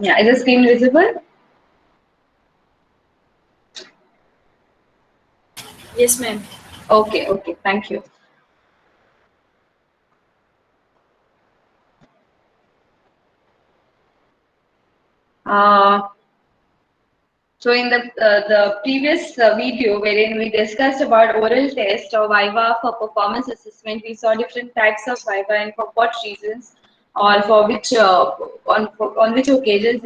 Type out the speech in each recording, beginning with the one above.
Yeah, is the screen visible? Yes, ma'am. Okay, okay, thank you. Uh, so in the previous video wherein we discussed about oral test or Viva for performance assessment, we saw different types of Viva and for what reasons or for which on which occasions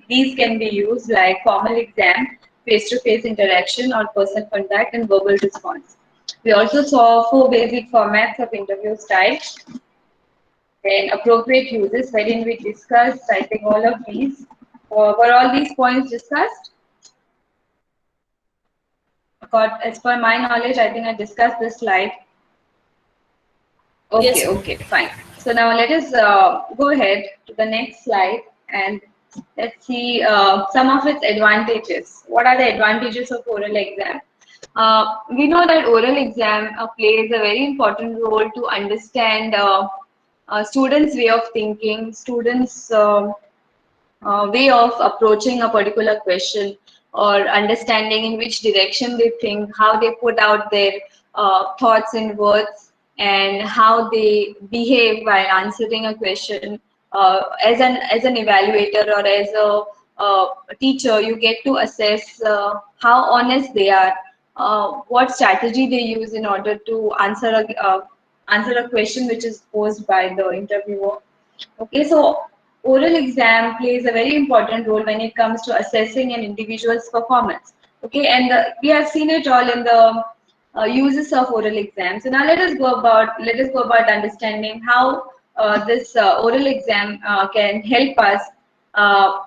these can be used, like formal exam, face-to-face interaction or personal contact and verbal response. We also saw four basic formats of interview style and appropriate uses wherein we discussed, I think, all of these. Were all these points discussed? As per my knowledge, I think I discussed this slide. Okay, Yes, ma'am. okay, fine. So now let us go ahead to the next slide and let's see some of its advantages. What are the advantages of oral exam? We know that oral exam plays a very important role to understand students' way of thinking, students' way of approaching a particular question or understanding in which direction they think, how they put out their thoughts in words, and how they behave while answering a question. As an evaluator or as a teacher, you get to assess how honest they are, what strategy they use in order to answer a question which is posed by the interviewer. Okay, so oral exam plays a very important role when it comes to assessing an individual's performance. Okay, and we have seen it all in the uses of oral exam. So now let us go about understanding how this oral exam can help us, uh,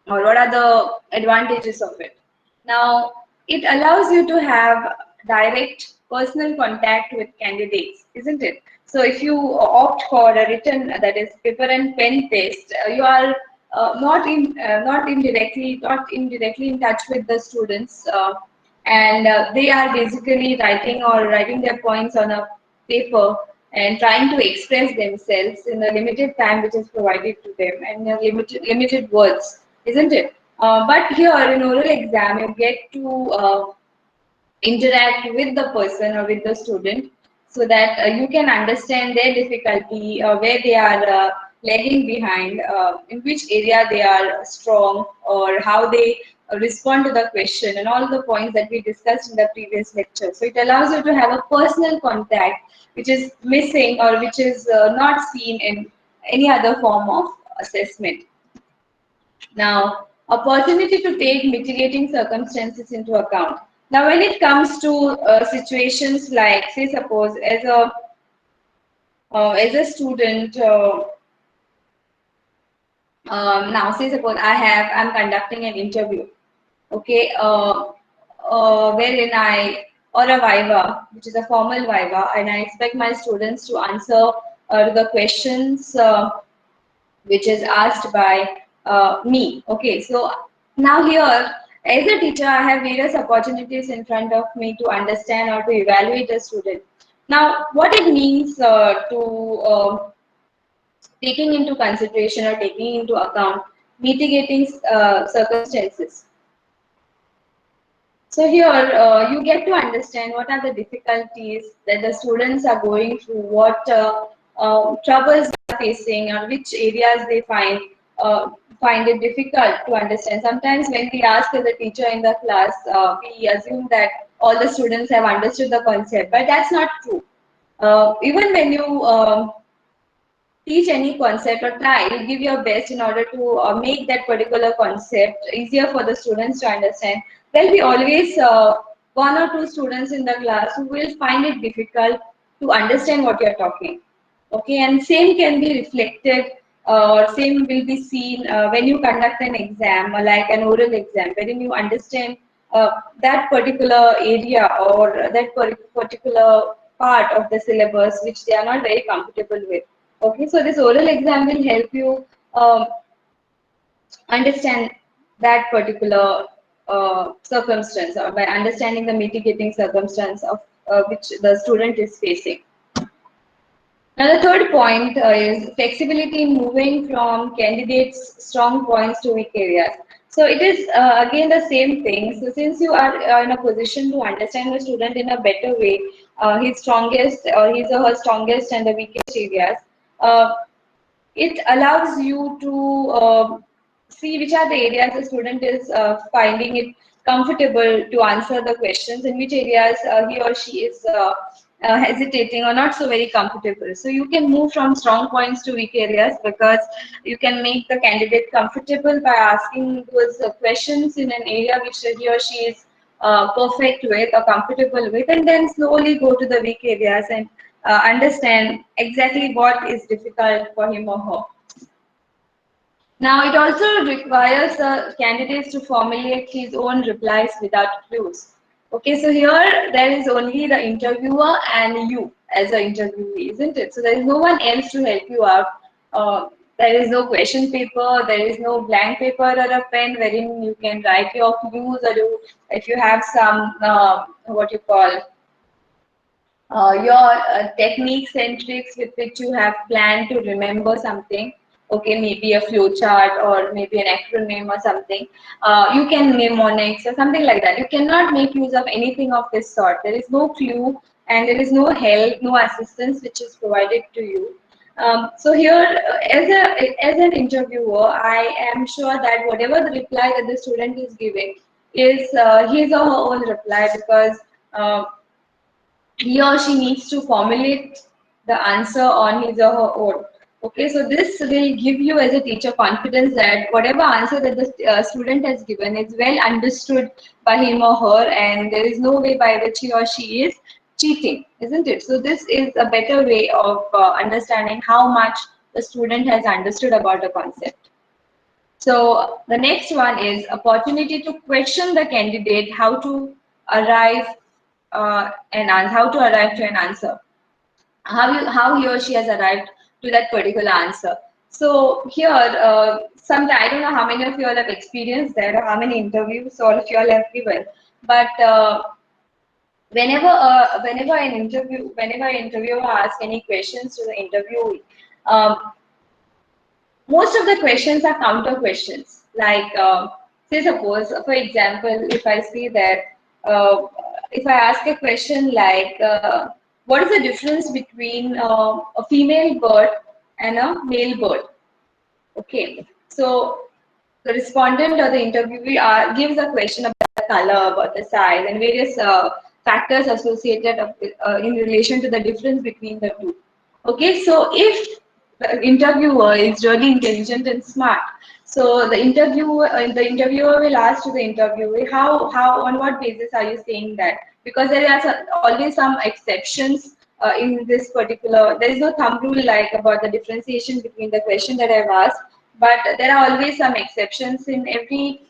or what are the advantages of it. Now, it allows you to have direct personal contact with candidates, isn't it? So if you opt for a written, that is paper and pen test, you are not indirectly in touch with the students, and they are basically writing their points on a paper and trying to express themselves in the limited time which is provided to them and in limited words, isn't it? But here in oral exam, you get to interact with the person or with the student so that you can understand their difficulty, where they are lagging behind, in which area they are strong, or how they respond to the question, and all the points that we discussed in the previous lecture. So it allows you to have a personal contact, which is missing or which is not seen in any other form of assessment. Now, opportunity to take mitigating circumstances into account. Now, when it comes to situations like, say, suppose as a student, now say suppose I'm conducting an interview, okay, wherein or a Viva, which is a formal Viva, and I expect my students to answer the questions which is asked by me. Okay, so now here, as a teacher, I have various opportunities in front of me to understand or to evaluate a student. Now, what it means to taking into consideration or taking into account mitigating circumstances. So here you get to understand what are the difficulties that the students are going through, what troubles they are facing, or which areas they find it difficult to understand. Sometimes when we ask as a teacher in the class, we assume that all the students have understood the concept, but that's not true. Even when you teach any concept or try to give your best in order to make that particular concept easier for the students to understand, there'll be always one or two students in the class who will find it difficult to understand what you're talking. Okay, and same can be reflected or same will be seen when you conduct an exam, like an oral exam, wherein you understand that particular area or that particular part of the syllabus which they are not very comfortable with. Okay, so this oral exam will help you understand that particular circumstance, or by understanding the mitigating circumstance of which the student is facing. Now, the third point is flexibility in moving from candidates' strong points to weak areas. So it is again the same thing. So since you are in a position to understand the student in a better way, his strongest or his or her strongest and the weakest areas, uh, it allows you to see which are the areas the student is finding it comfortable to answer the questions, in which areas he or she is hesitating or not so very comfortable. So you can move from strong points to weak areas because you can make the candidate comfortable by asking those questions in an area which he or she is perfect with or comfortable with, and then slowly go to the weak areas and understand exactly what is difficult for him or her. Now, it also requires the candidates to formulate his own replies without clues. Okay, so here there is only the interviewer and you as an interviewee, isn't it? So there is no one else to help you out. There is no question paper, there is no blank paper or a pen wherein you can write your clues, or if you have some what you call your techniques and tricks with which you have planned to remember something. Okay, maybe a flow chart or maybe an acronym or something. You can mnemonics or something like that. You cannot make use of anything of this sort. There is no clue and there is no help, no assistance which is provided to you. So here, as an interviewer, I am sure that whatever the reply that the student is giving is his or her own reply, because uh, he or she needs to formulate the answer on his or her own. Okay, so this will give you as a teacher confidence that whatever answer that the student has given is well understood by him or her, and there is no way by which he or she is cheating, isn't it? So this is a better way of understanding how much the student has understood about the concept. So the next one is opportunity to question the candidate arrive how to arrive to an answer, how he or she has arrived to that particular answer. So here, sometime I don't know how many of you all have experienced that or how many interviews all of you all have given, but whenever an interviewer asks any questions to the interviewee, um, most of the questions are counter questions. Like, say, suppose, for example, if I say that, uh, if I ask a question like, what is the difference between a female bird and a male bird? Okay, so the respondent or the interviewee gives a question about the color, about the size, and various factors associated in relation to the difference between the two. Okay, so if the interviewer is really intelligent and smart, so the interviewer will ask to the interviewee, on what basis are you saying that? Because there are always some exceptions in this particular. There is no thumb rule like about the differentiation between the question that I've asked, but there are always some exceptions in every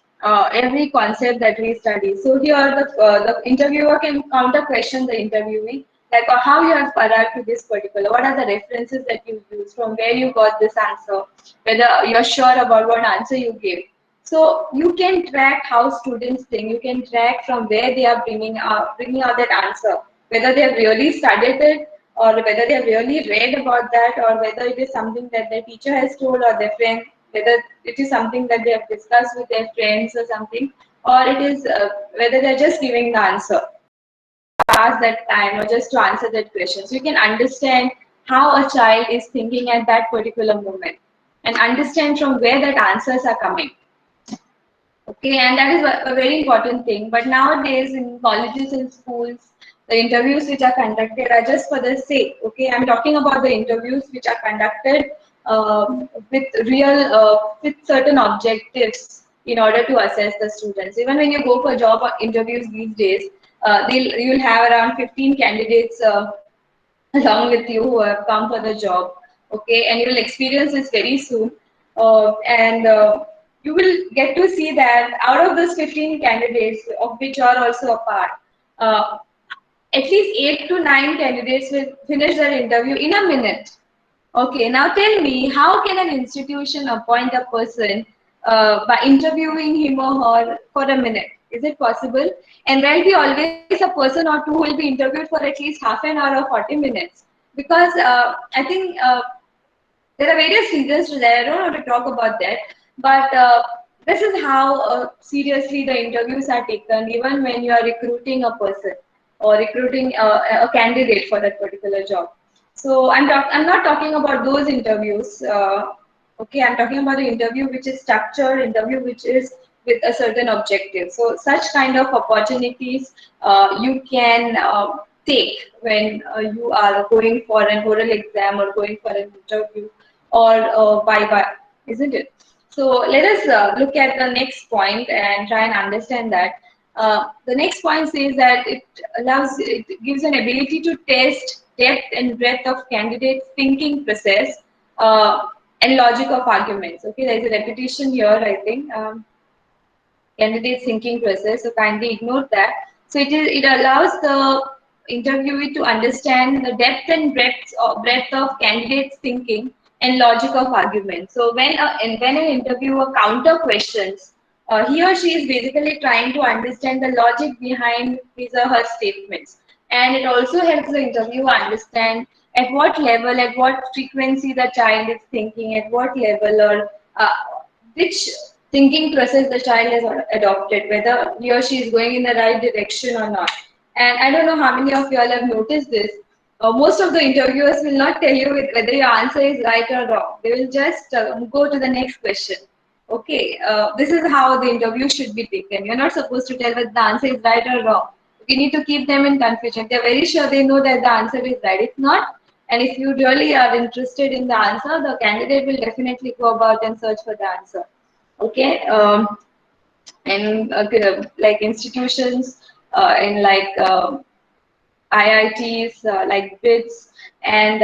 concept that we study. So here the interviewer can counter question the interviewee, like how you have arrived to this particular, what are the references that you use, from where you got this answer, whether you're sure about what answer you gave. So you can track how students think. You can track from where they are bringing out that answer, whether they have really studied it, or whether they have really read about that, or whether it is something that their teacher has told or their friend, whether it is something that they have discussed with their friends or something, or it is whether they're just giving the answer pass that time or just to answer that question. So you can understand how a child is thinking at that particular moment and understand from where that answers are coming. Okay, and that is a very important thing. But nowadays in colleges and schools, the interviews which are conducted are just for the sake. Okay, I'm talking about the interviews which are conducted with certain objectives in order to assess the students. Even when you go for job interviews these days, you'll have around 15 candidates along with you who have come for the job. Okay, and you will experience this very soon, and you will get to see that out of those 15 candidates, of which you are also a part, uh, at least 8 to 9 candidates will finish their interview in a minute. Okay, now tell me, how can an institution appoint a person by interviewing him or her for a minute? Is it possible? And there'll be always a person or two who will be interviewed for at least half an hour or 40 minutes. because I think there are various reasons to that. I don't want to talk about that, but this is how seriously the interviews are taken, even when you are recruiting a person or recruiting a candidate for that particular job. So I'm not talking about those interviews. Okay, I'm talking about the interview which is structured, interview which is with a certain objective. So such kind of opportunities you can take when you are going for an oral exam or going for an interview or Viva, isn't it? So let us look at the next point and try and understand that. The next point says that it gives an ability to test depth and breadth of candidates' thinking process and logic of arguments. Okay, there is a repetition here, I think. Candidate thinking process, so kindly ignore that. So it allows the interviewee to understand the depth and breadth of candidates thinking and logic of argument. So when an interviewer counter questions, he or she is basically trying to understand the logic behind his or her statements, and it also helps the interviewer understand at what level, at what frequency the child is thinking, at what level or which thinking process the child has adopted, whether he or she is going in the right direction or not. And I don't know how many of you all have noticed this. Most of the interviewers will not tell you whether your answer is right or wrong. They will just go to the next question. Okay, this is how the interview should be taken. You're not supposed to tell whether the answer is right or wrong. You need to keep them in confusion. They're very sure they know that the answer is right. If not, and if you really are interested in the answer, the candidate will definitely go about and search for the answer. Okay, and like institutions in like IITs, like BITS, and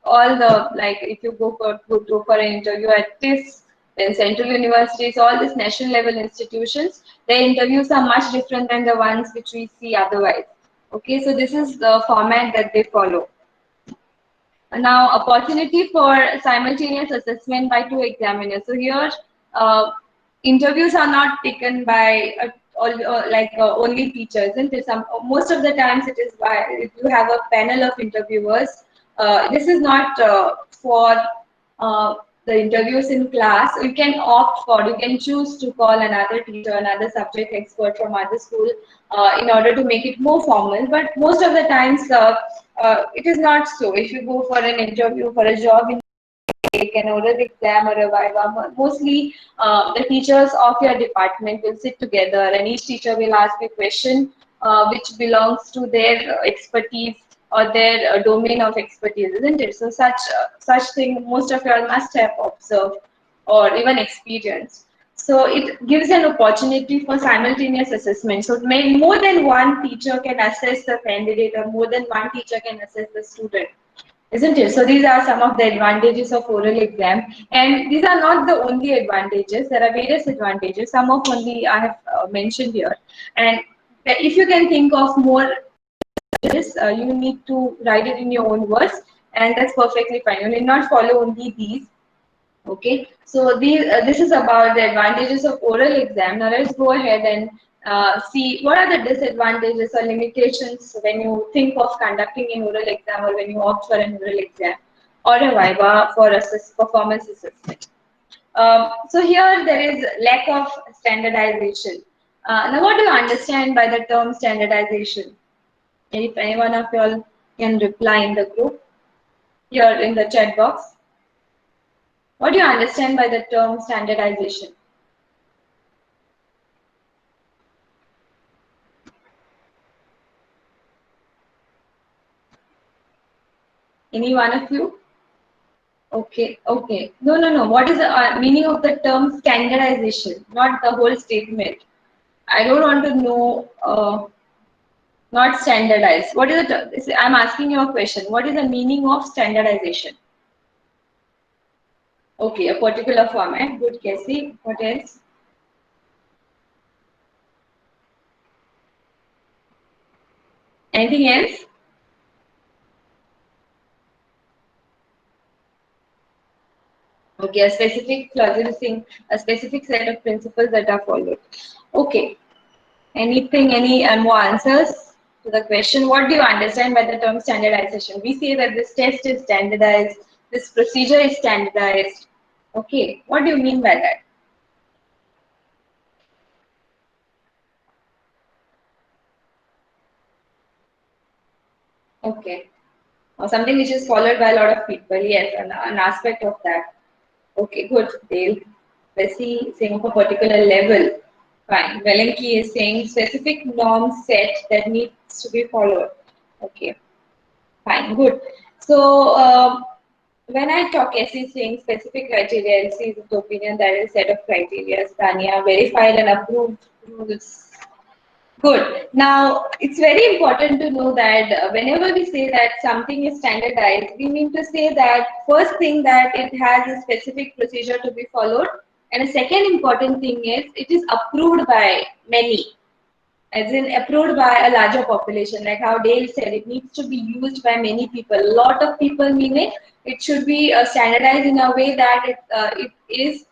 all the like if you go for an interview at this, then central universities, all these national level institutions, their interviews are much different than the ones which we see otherwise. Okay, so this is the format that they follow. Now, opportunity for simultaneous assessment by two examiners. So here, interviews are not taken by only teachers, and most of the times it is by if you have a panel of interviewers. This is not for the interviews in class. You can opt for, you can choose to call another teacher, another subject expert from other school in order to make it more formal. But most of the times, it is not so. If you go for an interview for a job in take an oral exam or a Viva, mostly the teachers of your department will sit together and each teacher will ask a question which belongs to their expertise or their domain of expertise, isn't it? So such thing most of you all must have observed or even experienced. So it gives an opportunity for simultaneous assessment. So more than one teacher can assess the candidate or more than one teacher can assess the student, isn't it? So these are some of the advantages of oral exam, and these are not the only advantages. There are various advantages. Some of only I have mentioned here, and if you can think of more, you need to write it in your own words, and that's perfectly fine. You need not follow only these. Okay, so this is about the advantages of oral exam. Now let's go ahead and see what are the disadvantages or limitations when you think of conducting an oral exam or when you opt for an oral exam or a Viva for performance assessment. So here there is lack of standardization. Now what do you understand by the term standardization? And if any one of you all can reply in the group, here in the chat box. What do you understand by the term standardization? Any one of you? Okay, okay. No. What is the meaning of the term standardization? Not the whole statement. I don't want to know, not standardized. What is the, I'm asking you a question. What is the meaning of standardization? Okay, a particular format. Good, Casey. What else? Anything else? Okay, a specific clause, a specific set of principles that are followed. Okay. Anything, any more answers to the question, what do you understand by the term standardization? We say that this test is standardized, this procedure is standardized. Okay, what do you mean by that? Okay, or something which is followed by a lot of people. Yes, an aspect of that. Okay, good. They'll Bessie saying of a particular level. Fine. Valenki is saying specific norm set that needs to be followed. Okay, fine, good. So when I talk SE saying specific criteria, LC is the opinion that is set of criteria, Tanya, verified and approved rules. Good. Now, it's very important to know that whenever we say that something is standardized, we mean to say that first thing that it has a specific procedure to be followed, and a second important thing is it is approved by many, as in approved by a larger population. Like how Dale said, it needs to be used by many people. A lot of people, meaning it should be standardized in a way that it is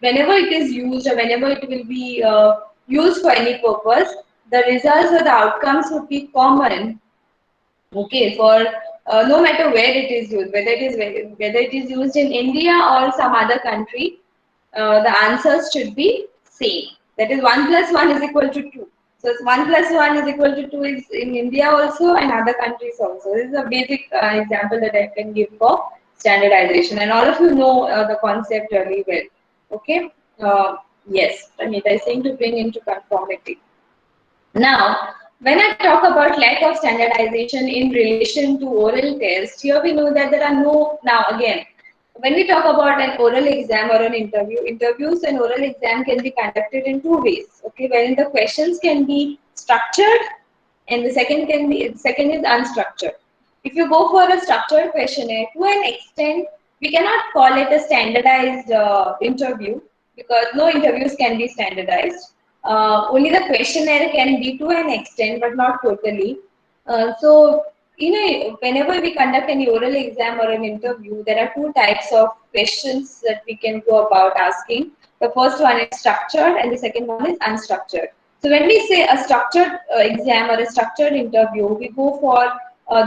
whenever it is used or whenever it will be used for any purpose, the results or the outcomes would be common. Okay, for no matter where it is used, whether it is used in India or some other country, the answers should be same. That is 1 plus 1 is equal to 2. So 1 plus 1 is equal to 2 is in India also and other countries also. This is a basic example that I can give for standardization, and all of you know the concept really well. Okay. Yes, Anita is saying to bring into conformity. Now, when I talk about lack of standardization in relation to oral test, here we know that there are no, now again, when we talk about an oral exam or an interview, interviews and oral exam can be conducted in two ways. Okay, wherein the questions can be structured and the second is unstructured. If you go for a structured questionnaire, to an extent, we cannot call it a standardized interview because no interviews can be standardized. Only the questionnaire can be to an extent, but not totally. So, whenever we conduct any oral exam or an interview, there are two types of questions that we can go about asking. The first one is structured, and the second one is unstructured. So, when we say a structured exam or a structured interview, we go for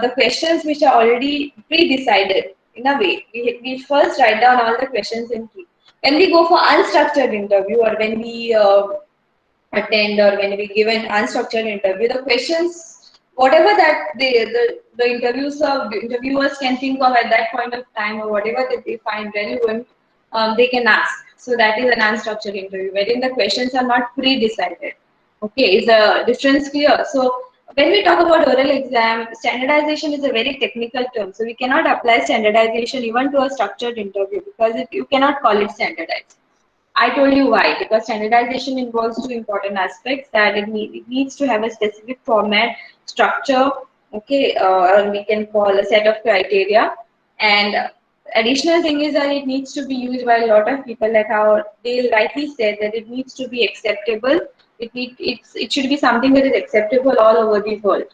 the questions which are already pre-decided in a way. We first write down all the questions in key. When we go for unstructured interview or when we attend or when we give an unstructured interview, the questions, whatever that the interviewers can think of at that point of time or whatever that they find relevant, they can ask. So that is an unstructured interview, wherein the questions are not pre-decided. Okay, is the difference clear? So when we talk about oral exam, standardization is a very technical term. So we cannot apply standardization even to a structured interview because you cannot call it standardized. I told you why, because standardization involves two important aspects, that it needs to have a specific format, structure, okay, or we can call a set of criteria. And additional thing is that it needs to be used by a lot of people, like how they rightly said that it needs to be acceptable. It should be something that is acceptable all over the world.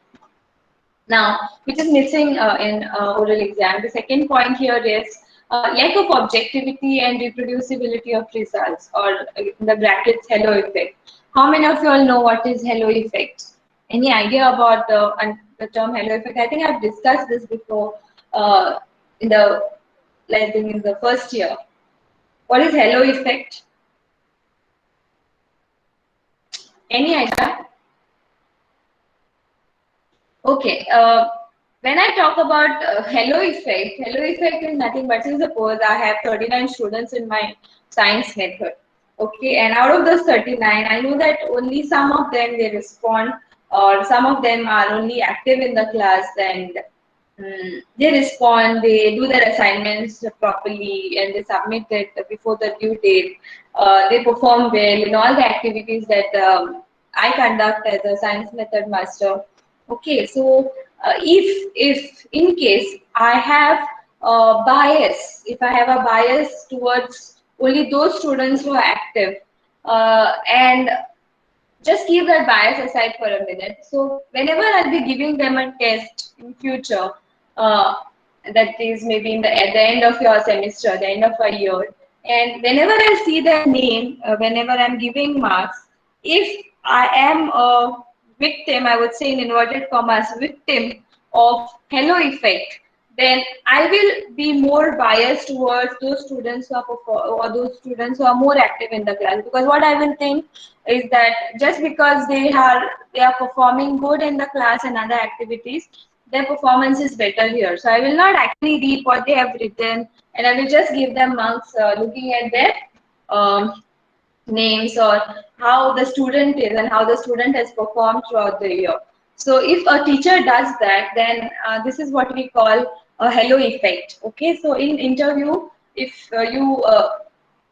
Now, which is missing in oral exam. The second point here is lack of objectivity and reproducibility of results, or in the brackets, halo effect. How many of you all know what is halo effect? Any idea about the term halo effect? I think I've discussed this before in the, I think in the first year. What is halo effect? Any idea? Okay. When I talk about halo effect is nothing but, suppose I have 39 students in my science method. Okay, and out of those 39, I know that only some of them they respond, or some of them are only active in the class, and they respond, they do their assignments properly, and they submit it before the due date. They perform well in all the activities that I conduct as a science method master. Okay, so if in case I have a bias, if I have a bias towards only those students who are active, and just keep that bias aside for a minute. So whenever I'll be giving them a test in future, uh, that is maybe at the end of your semester, the end of a year, and whenever I see their name, whenever I'm giving marks, if I am victim, I would say in inverted commas, victim of halo effect, then I will be more biased towards those students who are or those students who are more active in the class. Because what I will think is that just because they are performing good in the class and other activities, their performance is better here. So I will not actually read what they have written, and I will just give them marks looking at their um, names or how the student is and how the student has performed throughout the year. So if a teacher does that, then this is what we call a halo effect. Okay, so in interview, if you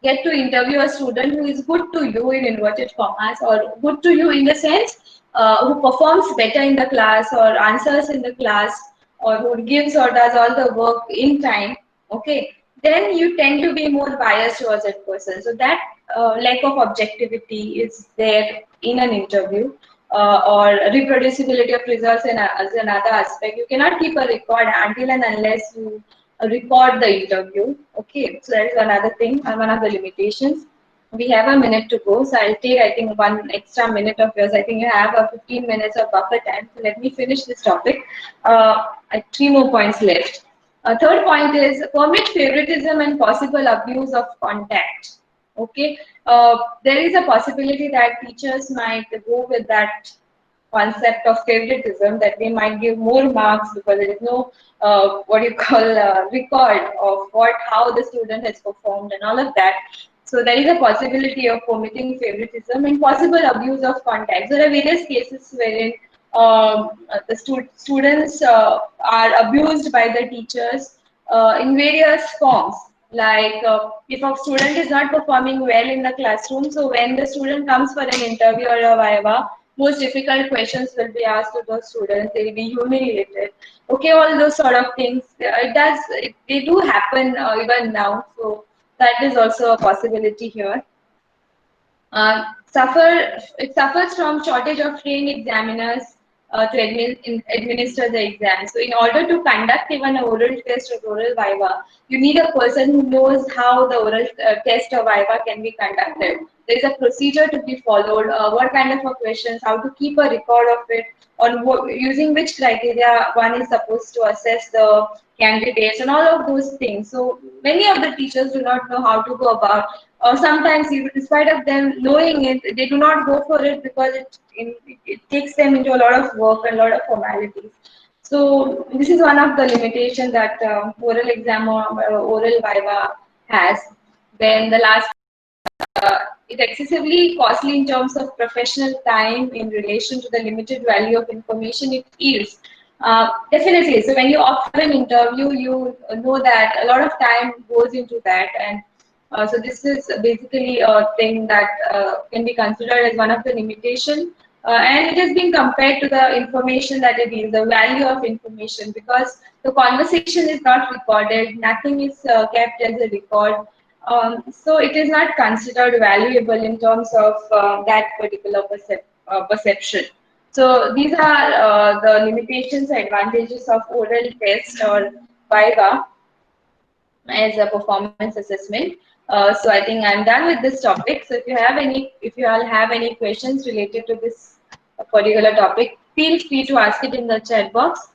get to interview a student who is good to you in inverted commas, or good to you in the sense who performs better in the class or answers in the class, or who gives or does all the work in time, okay, then you tend to be more biased towards that person. So that lack of objectivity is there in an interview, or reproducibility of results as another aspect. You cannot keep a record until and unless you record the interview. Okay, so that is another thing, one of the limitations. We have a minute to go, so I'll take, I think, one extra minute of yours. I think you have a 15 minutes of buffer time. So let me finish this topic. I have 3 more points left. Third point is permit favoritism and possible abuse of contact. Okay, there is a possibility that teachers might go with that concept of favoritism, that they might give more marks because there is no what you call record of how the student has performed and all of that. So there is a possibility of permitting favoritism and possible abuse of contact. So there are various cases wherein the students are abused by the teachers in various forms. Like if a student is not performing well in the classroom, so when the student comes for an interview or a viva, most difficult questions will be asked to those students. They will be humiliated. Okay, all those sort of things. They do happen even now. So that is also a possibility here. It suffers from shortage of trained examiners to administer the exam. So in order to conduct even an oral test or oral viva, you need a person who knows how the oral test or viva can be conducted. There is a procedure to be followed, what kind of a questions, how to keep a record of it, on using which criteria one is supposed to assess the candidates and all of those things. So many of the teachers do not know how to go about, or sometimes even despite of them knowing it, they do not go for it because it takes them into a lot of work and a lot of formalities. So this is one of the limitations that oral exam or oral viva has. Then the last, it's excessively costly in terms of professional time in relation to the limited value of information it yields. Definitely. So when you opt for an interview, you know that a lot of time goes into that, and so this is basically a thing that can be considered as one of the limitations. And it has been compared to the information that it is, the value of information, because the conversation is not recorded, nothing is kept as a record. So it is not considered valuable in terms of that particular perception. So these are the limitations and advantages of oral test or viva as a performance assessment. So I think I'm done with this topic. So if you all have any questions related to this particular topic, feel free to ask it in the chat box.